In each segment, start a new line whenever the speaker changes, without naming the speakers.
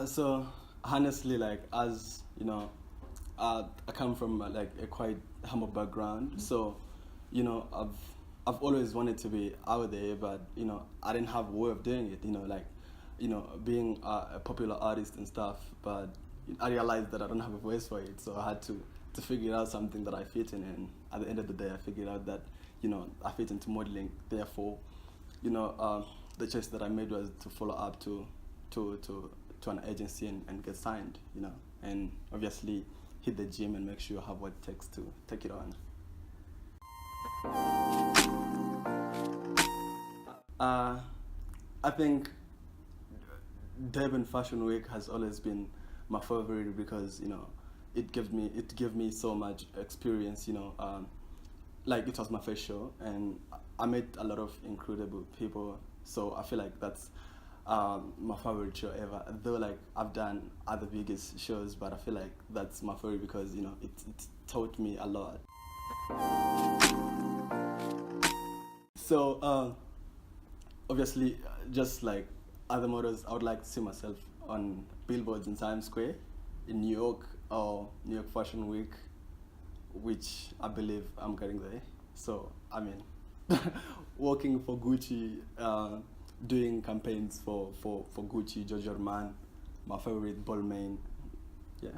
So honestly, like, as you know, I come from like a quite humble background. So, I've always wanted to be out there, but I didn't have a way of doing it. Being a popular artist and stuff. But I realized that I don't have a voice for it, so I had to figure out something that I fit in. And at the end of the day, I figured out that I fit into modeling. Therefore, the choice that I made was to follow up to an agency and get signed, and obviously hit the gym and make sure you have what it takes to take it on. I think Durban Fashion Week has always been my favorite because it gave me so much experience. Like, it was my first show and I met a lot of incredible people. So I feel like that's my favorite show ever. Though, like, I've done other biggest shows, but I feel like that's my favorite because it taught me a lot. So obviously, just like other models, I would like to see myself on billboards in Times Square in New York, or New York Fashion Week, which I believe I'm getting there. So I mean, working for Gucci, doing campaigns for Gucci, Giorgio Armani, my favorite Balmain, yeah.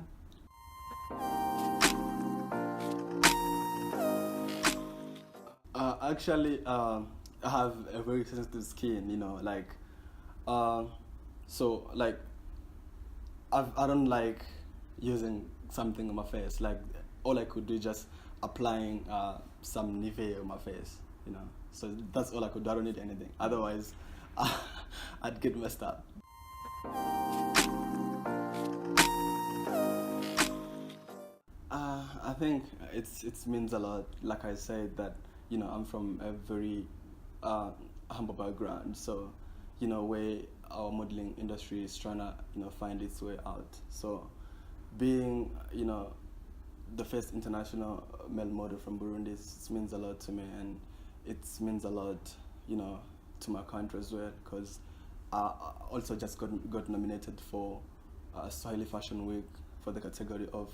Actually, I have a very sensitive skin, like, so like, I don't like using something on my face. Like, all I could do is just applying some Nivea on my face, So that's all I could do. I don't need anything. Otherwise, I'd get messed up. I think it means a lot. Like I said, that I'm from a very humble background, so where our modeling industry is trying to find its way out. So being the first international male model from Burundi, it means a lot to me, and it means a lot to my country as well, because I also just got nominated for Swahili Fashion Week for the category of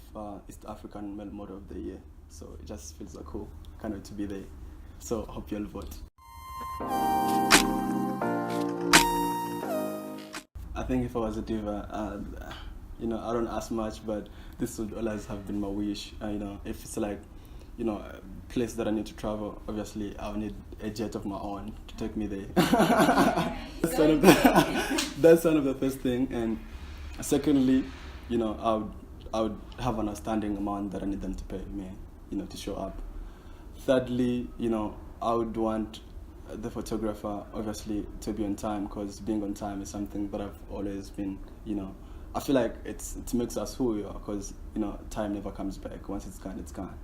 East African Male Model of the Year. So it just feels so cool. Can't wait to be there. So hope you'll vote. I think if I was a diva, I don't ask much, but this would always have been my wish. If it's like, a place that I need to travel, obviously I'll need a jet of my own to take me there. That's one of the first thing. And secondly, I would have an outstanding amount that I need them to pay me, to show up. Thirdly, I would want the photographer, obviously, to be on time, because being on time is something that I've always been, I feel like it makes us who we are, because, time never comes back. Once it's gone, it's gone.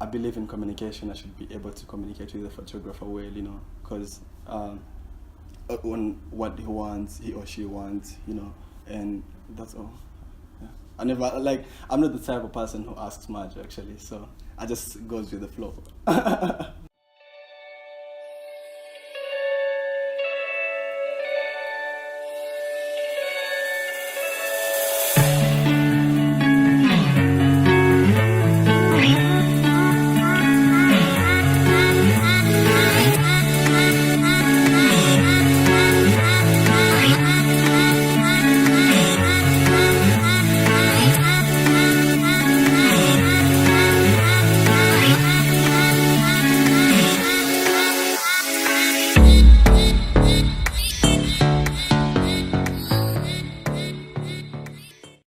I believe in communication. I should be able to communicate with the photographer well, because on what he or she wants, and that's all. Yeah. I'm not the type of person who asks much, actually, so I just goes with the flow.